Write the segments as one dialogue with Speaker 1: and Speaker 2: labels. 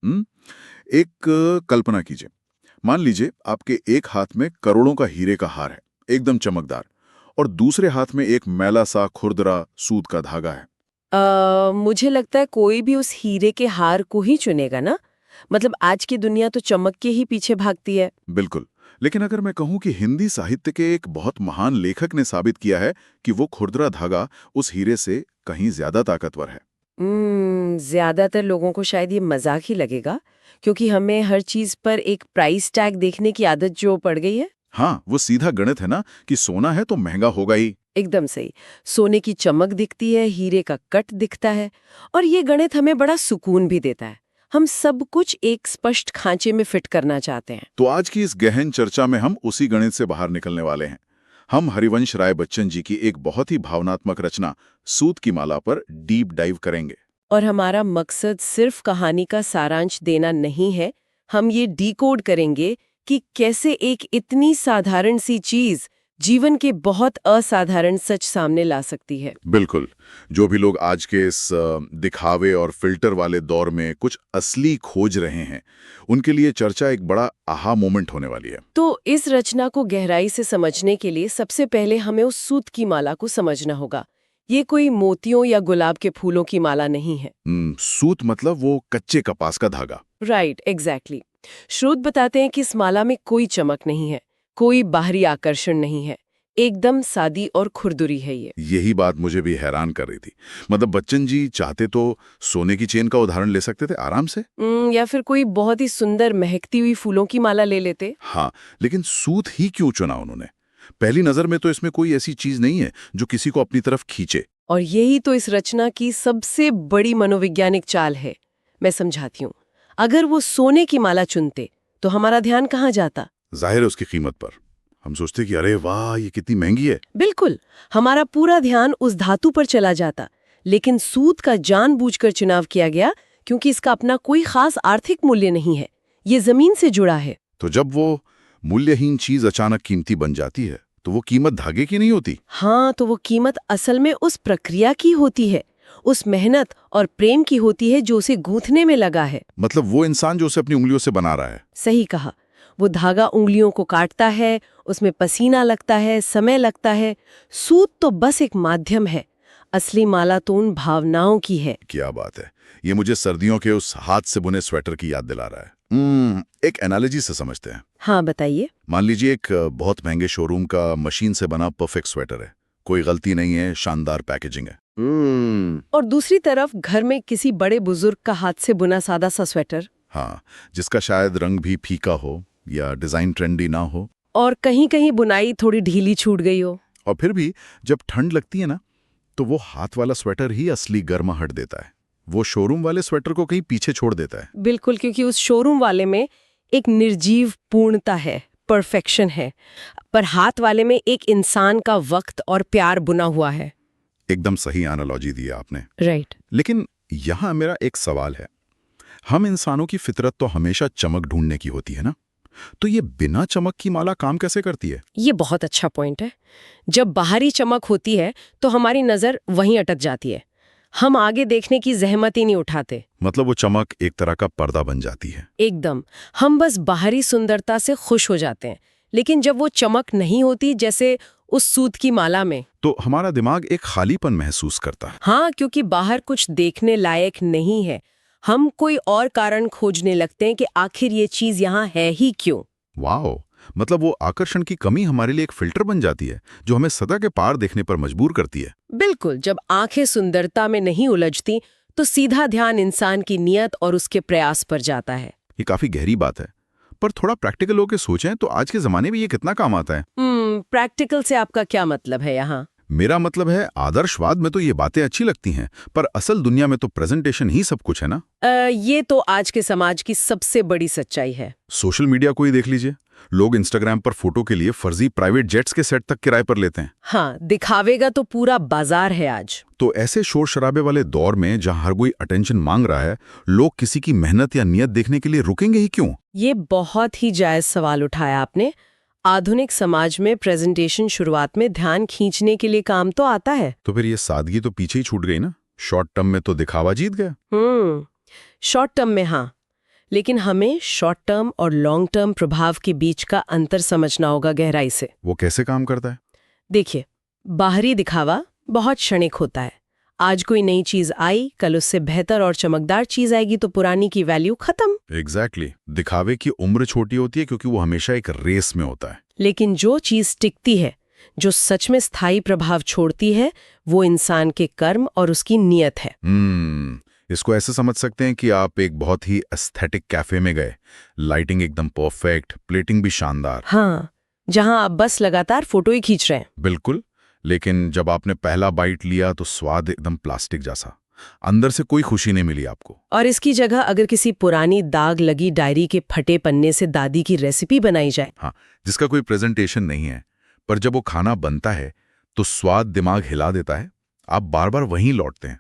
Speaker 1: हम्म एक कल्पना कीजिए। मान लीजिए आपके एक हाथ में करोड़ों का हीरे का हार है, एकदम चमकदार, और दूसरे हाथ में एक मैला सा खुरदरा सूत का धागा है।
Speaker 2: मुझे लगता है कोई भी उस हीरे के हार को ही चुनेगा ना। मतलब आज की दुनिया तो चमक के ही पीछे भागती है।
Speaker 1: बिल्कुल। लेकिन अगर मैं कहूं कि हिंदी साहित्य के एक बहुत महान लेखक ने साबित किया है कि वो खुरदरा धागा उस हीरे से कहीं ज्यादा ताकतवर है।
Speaker 2: ज्यादातर लोगों को शायद ये मजाक ही लगेगा, क्योंकि हमें हर चीज पर एक प्राइस टैग देखने की आदत जो पड़ गई है।
Speaker 1: हाँ, वो सीधा गणित है ना कि सोना है तो महंगा होगा ही।
Speaker 2: एकदम सही। सोने की चमक दिखती है, हीरे का कट दिखता है, और ये गणित हमें बड़ा सुकून भी देता है। हम सब कुछ एक स्पष्ट खांचे में फिट करना चाहते हैं।
Speaker 1: तो आज की इस गहन चर्चा में हम उसी गणित से बाहर निकलने वाले हैं। हम हरिवंश राय बच्चन जी की एक बहुत ही भावनात्मक रचना सूत की माला पर डीप डाइव करेंगे।
Speaker 2: और हमारा मकसद सिर्फ कहानी का सारांश देना नहीं है, हम ये डिकोड करेंगे कि कैसे एक इतनी साधारण सी चीज जीवन के बहुत असाधारण सच सामने ला सकती है।
Speaker 1: बिल्कुल। जो भी लोग आज के इस दिखावे और फिल्टर वाले दौर में कुछ असली खोज रहे हैं, उनके लिए चर्चा एक बड़ा आहा मोमेंट होने वाली है।
Speaker 2: तो इस रचना को गहराई से समझने के लिए सबसे पहले हमें उस सूत की माला को समझना होगा। ये कोई मोतियों या गुलाब के फूलों की माला नहीं है।
Speaker 1: सूत मतलब वो कच्चे कपास का धागा।
Speaker 2: Right, exactly. स्रोत बताते हैं कि इस माला में कोई चमक नहीं है, कोई बाहरी आकर्षण नहीं है, एकदम सादी और खुरदुरी है ये।
Speaker 1: यही बात मुझे भी हैरान कर रही थी। मतलब बच्चन जी चाहते तो सोने की चेन का उदाहरण ले सकते थे आराम से।
Speaker 2: या फिर कोई बहुत ही सुंदर महकती हुई फूलों की माला ले लेते।
Speaker 1: हाँ, लेकिन सूत ही क्यों चुना उन्होंने? पहली नजर में तो इसमें कोई ऐसी चीज नहीं है जो किसी को अपनी तरफ खींचे।
Speaker 2: और यही तो इस रचना की सबसे बड़ी मनोवैज्ञानिक चाल है। मैं समझाती हूँ। अगर वो सोने की माला चुनते तो हमारा ध्यान कहाँ जाता?
Speaker 1: जाहिर है उसकी कीमत पर। हम सोचते कि अरे वाह, ये कितनी महंगी है।
Speaker 2: बिल्कुल, हमारा पूरा ध्यान उस धातु पर चला जाता। लेकिन सूत का जानबूझकर चुनाव किया गया क्योंकि इसका अपना कोई खास आर्थिक मूल्य नहीं है, ये जमीन से जुड़ा है।
Speaker 1: तो जब वो मूल्यहीन चीज अचानक कीमती बन जाती है, तो वो कीमत धागे की नहीं होती।
Speaker 2: हाँ, तो वो कीमत असल में उस प्रक्रिया की होती है, उस मेहनत और प्रेम की होती है जो उसे गूंथने में लगा है।
Speaker 1: मतलब वो इंसान जो उसे अपनी उंगलियों से बना रहा है।
Speaker 2: सही कहा। वो धागा उंगलियों को काटता है, उसमें पसीना लगता है, समय लगता है। सूत तो बस एक माध्यम है, असली माला तो उन भावनाओं की है।
Speaker 1: क्या बात है। ये मुझे सर्दियों के उस हाथ से बुने स्वेटर की याद दिला रहा है। एक एनालॉजी से समझते हैं।
Speaker 2: हाँ, बताइए।
Speaker 1: मान लीजिए एक बहुत महंगे शोरूम का मशीन से बना परफेक्ट स्वेटर है। कोई गलती नहीं है, शानदार पैकेजिंग है।
Speaker 2: और दूसरी तरफ घर में किसी बड़े बुजुर्ग का हाथ से बुना सादा सा स्वेटर।
Speaker 1: हाँ, जिसका शायद रंग भी फीका हो या डिजाइन ट्रेंडी ना हो,
Speaker 2: और कहीं कहीं बुनाई थोड़ी ढीली छूट गई हो।
Speaker 1: और फिर भी जब ठंड लगती है ना, तो वो हाथ वाला स्वेटर ही असली गर्माहट देता है। वो शोरूम वाले स्वेटर को कहीं पीछे छोड़ देता है।
Speaker 2: बिल्कुल, क्योंकि उस शोरूम वाले में एक निर्जीव पूर्णता है, परफेक्शन है, पर हाथ वाले में एक इंसान का वक्त और प्यार बुना हुआ है।
Speaker 1: एकदम सही एनालॉजी दी आपने।
Speaker 2: राइट।
Speaker 1: लेकिन यहाँ मेरा एक सवाल है। हम इंसानों की फितरत तो हमेशा चमक ढूंढने की होती है ना, तो ये बिना चमक की माला काम कैसे करती है?
Speaker 2: ये बहुत अच्छा पॉइंट है। जब बाहरी चमक होती है तो हमारी नजर वहीं अटक जाती है, हम आगे देखने की जहमत ही नहीं उठाते।
Speaker 1: मतलब वो चमक एक तरह का पर्दा बन जाती है।
Speaker 2: एकदम। हम बस बाहरी सुंदरता से खुश हो जाते हैं, लेकिन जब वो चमक नहीं होती, जैसे उस सूत की माला में,
Speaker 1: तो हमारा दिमाग एक खालीपन महसूस करता है।
Speaker 2: हाँ, क्योंकि बाहर कुछ देखने लायक नहीं है। हम कोई और कारण खोजने लगते हैं कि आखिर ये चीज यहाँ है ही क्यों।
Speaker 1: वाह, मतलब वो आकर्षण की कमी हमारे लिए एक फिल्टर बन जाती है जो हमें सदा के पार देखने पर मजबूर करती है।
Speaker 2: बिल्कुल। जब आंखें सुंदरता में नहीं उलझती तो सीधा ध्यान इंसान की नियत और उसके प्रयास पर जाता है।
Speaker 1: ये काफी गहरी बात है, पर थोड़ा प्रैक्टिकल होकर सोचें तो आज के जमाने में ये कितना काम आता है।
Speaker 2: प्रैक्टिकल से आपका क्या मतलब है यहाँ?
Speaker 1: मेरा मतलब है आदर्शवाद में तो ये बातें अच्छी लगती हैं, पर असल दुनिया में तो प्रेजेंटेशन ही सब कुछ है ना।
Speaker 2: ये तो आज के समाज की सबसे बड़ी सच्चाई है।
Speaker 1: सोशल मीडिया को ही देख लीजिए। लोग इंस्टाग्राम पर फोटो के लिए फर्जी प्राइवेट जेट्स के सेट तक किराए पर लेते हैं।
Speaker 2: हाँ, दिखावेगा तो पूरा बाजार है आज।
Speaker 1: तो ऐसे शोर शराबे वाले दौर में जहां हर कोई अटेंशन मांग रहा है, लोग किसी की मेहनत या नियत देखने के लिए रुकेंगे ही क्यों?
Speaker 2: ये बहुत ही जायज सवाल उठाया आपने। आधुनिक समाज में प्रेजेंटेशन शुरुआत में ध्यान खींचने के लिए काम तो आता है।
Speaker 1: तो फिर ये सादगी तो पीछे ही छूट गई ना। शॉर्ट टर्म में तो दिखावा जीत गया।
Speaker 2: शॉर्ट टर्म में हाँ, लेकिन हमें शॉर्ट टर्म और लॉन्ग टर्म प्रभाव के बीच का अंतर समझना होगा गहराई से।
Speaker 1: वो कैसे काम करता है?
Speaker 2: देखिए, बाहरी दिखावा बहुत क्षणिक होता है। आज कोई नई चीज आई, कल उससे बेहतर और चमकदार चीज आएगी तो पुरानी की वैल्यू खत्म।
Speaker 1: एग्जैक्टली दिखावे की उम्र छोटी होती है क्योंकि वो हमेशा एक रेस में होता है।
Speaker 2: लेकिन जो चीज टिकती है, जो सच में स्थायी प्रभाव छोड़ती है, वो इंसान के कर्म और उसकी नीयत है।
Speaker 1: इसको ऐसे समझ सकते हैं कि आप एक बहुत ही एस्थेटिक कैफे में गए, लाइटिंग एकदम परफेक्ट, प्लेटिंग भी शानदार।
Speaker 2: हाँ, जहां आप बस लगातार फोटो ही खींच रहे हैं।
Speaker 1: बिल्कुल, लेकिन जब आपने पहला बाइट लिया तो स्वाद एकदम प्लास्टिक जैसा, अंदर से कोई खुशी नहीं मिली आपको।
Speaker 2: और इसकी जगह अगर किसी पुरानी दाग लगी डायरी के फटे पन्ने से दादी की रेसिपी बनाई जाए,
Speaker 1: हाँ, जिसका कोई प्रेजेंटेशन नहीं है, पर जब वो खाना बनता है तो स्वाद दिमाग हिला देता है, आप बार बार वहीं लौटते हैं।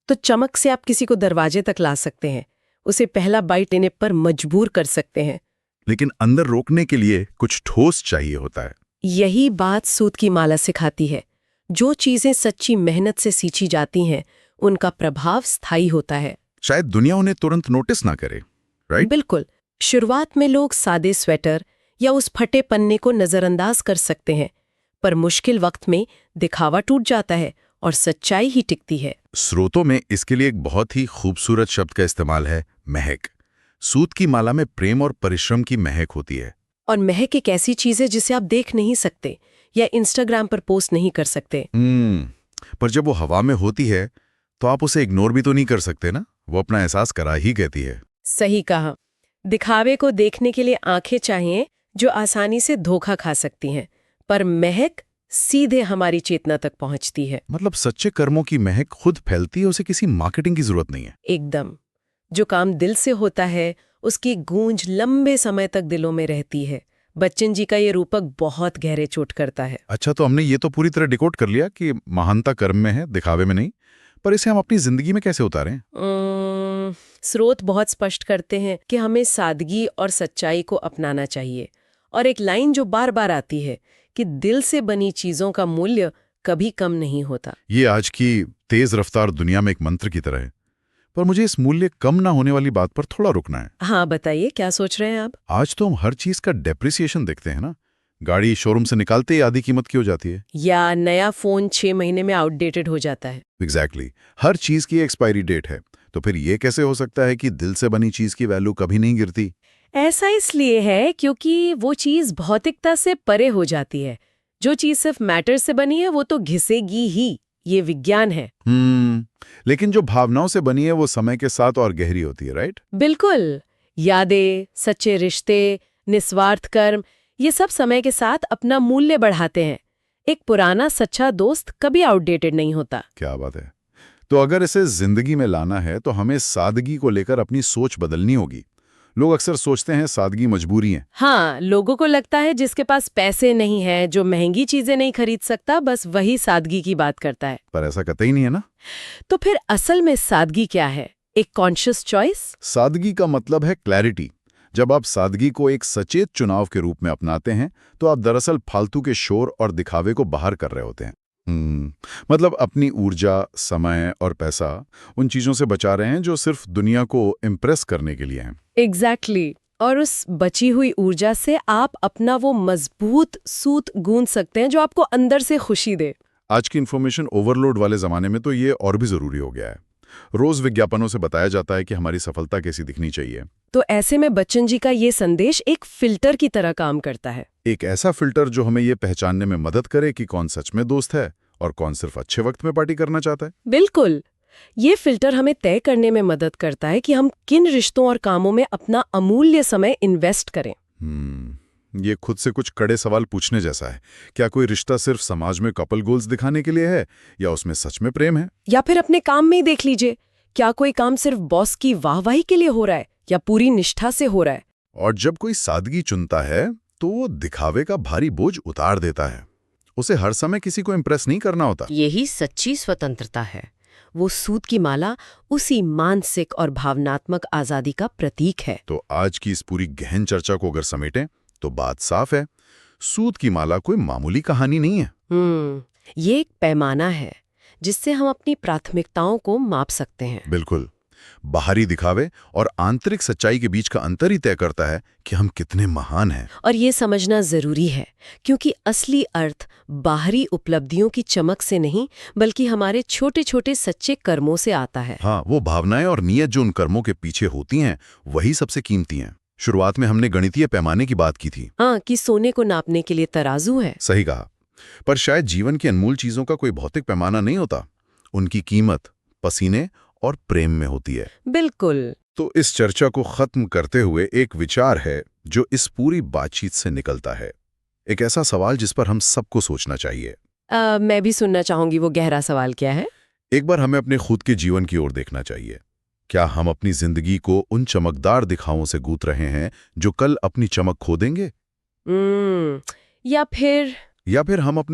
Speaker 2: तो चमक से आप किसी को दरवाजे तक ला सकते हैं, उसे पहला बाइट लेने पर मजबूर कर सकते हैं।
Speaker 1: लेकिन अंदर रोकने के लिए कुछ ठोस चाहिए होता है।
Speaker 2: यही बात सूत की माला सिखाती है। जो चीजें सच्ची मेहनत से सींची जाती हैं, उनका प्रभाव स्थायी होता है।
Speaker 1: शायद दुनिया उन्हें तुरंत नोटिस ना करे, राइट?
Speaker 2: बिल्कुल। शुरुआत में लोग सादे स्वेटर या उस फटे पन्ने को नजरअंदाज कर सकते हैं, पर मुश्किल वक्त में दिखावा टूट जाता है और सच्चाई ही टिकती है।
Speaker 1: स्रोतों में इसके लिए एक बहुत ही खूबसूरत शब्द का इस्तेमाल है, महक। सूत की माला में प्रेम और परिश्रम की महक होती है।
Speaker 2: और महक एक ऐसी चीज है जिसे आप देख नहीं सकते या इंस्टाग्राम पर पोस्ट नहीं कर सकते।
Speaker 1: पर जब वो हवा में होती है तो आप उसे इग्नोर भी तो नहीं कर सकते ना, वो अपना एहसास करा ही कहती है।
Speaker 2: सही कहा। दिखावे को देखने के लिए आंखें चाहिए जो आसानी से धोखा खा सकती हैं, पर महक सीधे हमारी चेतना तक पहुंचती है।
Speaker 1: मतलब सच्चे कर्मों की महक खुद फैलती है, उसे किसी मार्केटिंग की जरूरत नहीं है।
Speaker 2: एकदम। जो काम दिल से होता है उसकी गूंज लंबे समय तक दिलों में रहती है। बच्चन जी का ये रूपक बहुत गहरे चोट करता है।
Speaker 1: अच्छा, तो हमने ये तो पूरी तरह डिकोड कर लिया कि महानता कर्म में है, दिखावे में नहीं, पर इसे हम अपनी जिंदगी में कैसे उतारें?
Speaker 2: स्रोत बहुत स्पष्ट करते हैं कि हमें सादगी और सच्चाई को अपनाना चाहिए। और एक लाइन जो बार बार आती है कि दिल से बनी चीजों का मूल्य कभी कम नहीं होता।
Speaker 1: ये आज की तेज रफ्तार दुनिया में एक मंत्र की तरह है, पर मुझे इस मूल्य कम ना होने वाली बात पर थोड़ा रुकना है।
Speaker 2: हाँ, बताइए, क्या सोच रहे हैं आप?
Speaker 1: आज तो हम हर चीज का डेप्रिसिएशन देखते हैं ना। गाड़ी शोरूम से निकालते ही आधी कीमत की हो जाती है,
Speaker 2: या नया फोन 6 महीने में आउटडेटेड हो जाता है।
Speaker 1: एग्जैक्टली हर चीज की एक्सपायरी डेट है। तो फिर ये कैसे हो सकता है कि दिल से बनी चीज की वैल्यू कभी नहीं गिरती?
Speaker 2: ऐसा इसलिए है क्योंकि वो चीज भौतिकता से परे हो जाती है। जो चीज सिर्फ मैटर से बनी है वो तो घिसेगी ही, ये विज्ञान है।
Speaker 1: लेकिन जो भावनाओं से बनी है वो समय के साथ और गहरी होती है, राइट?
Speaker 2: बिल्कुल। यादें, सच्चे रिश्ते, निस्वार्थ कर्म, ये सब समय के साथ अपना मूल्य बढ़ाते हैं। एक पुराना सच्चा दोस्त कभी आउटडेटेड नहीं होता।
Speaker 1: क्या बात है। तो अगर इसे जिंदगी में लाना है तो हमें सादगी को लेकर अपनी सोच बदलनी होगी। लोग अक्सर सोचते हैं सादगी मजबूरी है।
Speaker 2: हाँ, लोगों को लगता है जिसके पास पैसे नहीं है, जो महंगी चीजें नहीं खरीद सकता, बस वही सादगी की बात करता है।
Speaker 1: पर ऐसा कतई नहीं है ना।
Speaker 2: तो फिर असल में सादगी क्या है? एक कॉन्शियस चॉइस?
Speaker 1: सादगी का मतलब है क्लैरिटी। जब आप सादगी को एक सचेत चुनाव के रूप में अपनाते हैं तो आप दरअसल फालतू के शोर और दिखावे को बाहर कर रहे होते हैं। मतलब अपनी ऊर्जा, समय और पैसा उन चीजों से बचा रहे हैं जो सिर्फ दुनिया को इम्प्रेस करने के लिए हैं।
Speaker 2: एग्जैक्टली। और उस बची हुई ऊर्जा से आप अपना वो मजबूत सूत गूंथ सकते हैं जो आपको अंदर से खुशी दे।
Speaker 1: आज की इंफॉर्मेशन ओवरलोड वाले जमाने में तो ये और भी जरूरी हो गया है। रोज विज्ञापनों से बताया जाता है कि हमारी सफलता कैसी दिखनी चाहिए।
Speaker 2: तो ऐसे में बच्चन जी का ये संदेश एक फिल्टर की तरह काम करता है।
Speaker 1: एक ऐसा फिल्टर जो हमें ये पहचानने में मदद करे कि कौन सच में दोस्त है और कौन सिर्फ अच्छे वक्त में पार्टी करना चाहता है।
Speaker 2: बिल्कुल। ये फिल्टर हमें तय करने में मदद करता है कि हम किन रिश्तों और कामों में अपना अमूल्य समय इन्वेस्ट करें।
Speaker 1: ये खुद से कुछ कड़े सवाल पूछने जैसा है। क्या कोई रिश्ता सिर्फ समाज में कपल गोल्स दिखाने के लिए है या उसमें सच में प्रेम है?
Speaker 2: या फिर अपने काम में ही देख लीजिए, क्या कोई काम सिर्फ बॉस की वाहवाही के लिए हो रहा है या पूरी निष्ठा से हो रहा है?
Speaker 1: और जब कोई सादगी चुनता है तो वो दिखावे का भारी बोझ उतार देता है। उसे हर समय किसी को इम्प्रेस नहीं करना होता।
Speaker 2: यही सच्ची स्वतंत्रता है। वो सूत की माला उसी मानसिक और भावनात्मक आजादी का प्रतीक है।
Speaker 1: तो आज की इस पूरी गहन चर्चा को अगर समेटें तो बात साफ है, सूत की माला कोई मामूली कहानी नहीं है।
Speaker 2: ये एक पैमाना है जिससे हम अपनी प्राथमिकताओं को माप सकते हैं।
Speaker 1: बिल्कुल। बाहरी दिखावे और आंतरिक सच्चाई के बीच का अंतर ही तय करता है कि हम कितने महान हैं।
Speaker 2: और ये समझना जरूरी है, क्योंकि असली अर्थ बाहरी उपलब्धियों की चमक से नहीं, बल्कि हमारे छोटे छोटे सच्चे कर्मों से आता है।
Speaker 1: हाँ, वो भावनाएं और नीयत जो उन कर्मों के पीछे होती हैं, वही सबसे कीमती हैं। शुरुआत में हमने गणितीय पैमाने की बात की थी।
Speaker 2: हाँ, कि सोने को नापने के लिए तराजू है।
Speaker 1: सही कहा। पर शायद जीवन की अनमोल चीजों का कोई भौतिक पैमाना नहीं होता। उनकी कीमत पसीने और प्रेम में होती है।
Speaker 2: बिल्कुल।
Speaker 1: तो इस चर्चा को खत्म करते हुए एक विचार है जो इस पूरी बातचीत से निकलता है। एक ऐसा सवाल जिस पर हम सबको सोचना चाहिए।
Speaker 2: मैं भी सुनना चाहूंगी, वो गहरा सवाल क्या है?
Speaker 1: एक बार हमें अपने खुद के जीवन की ओर देखना चाहिए। क्या हम अपनी जिंदगी को उन चमकदार दिखावों से गूंथ रहे हैं जो कल अपनी चमक खो देंगे?
Speaker 2: या फिर
Speaker 1: या फिर हम अपने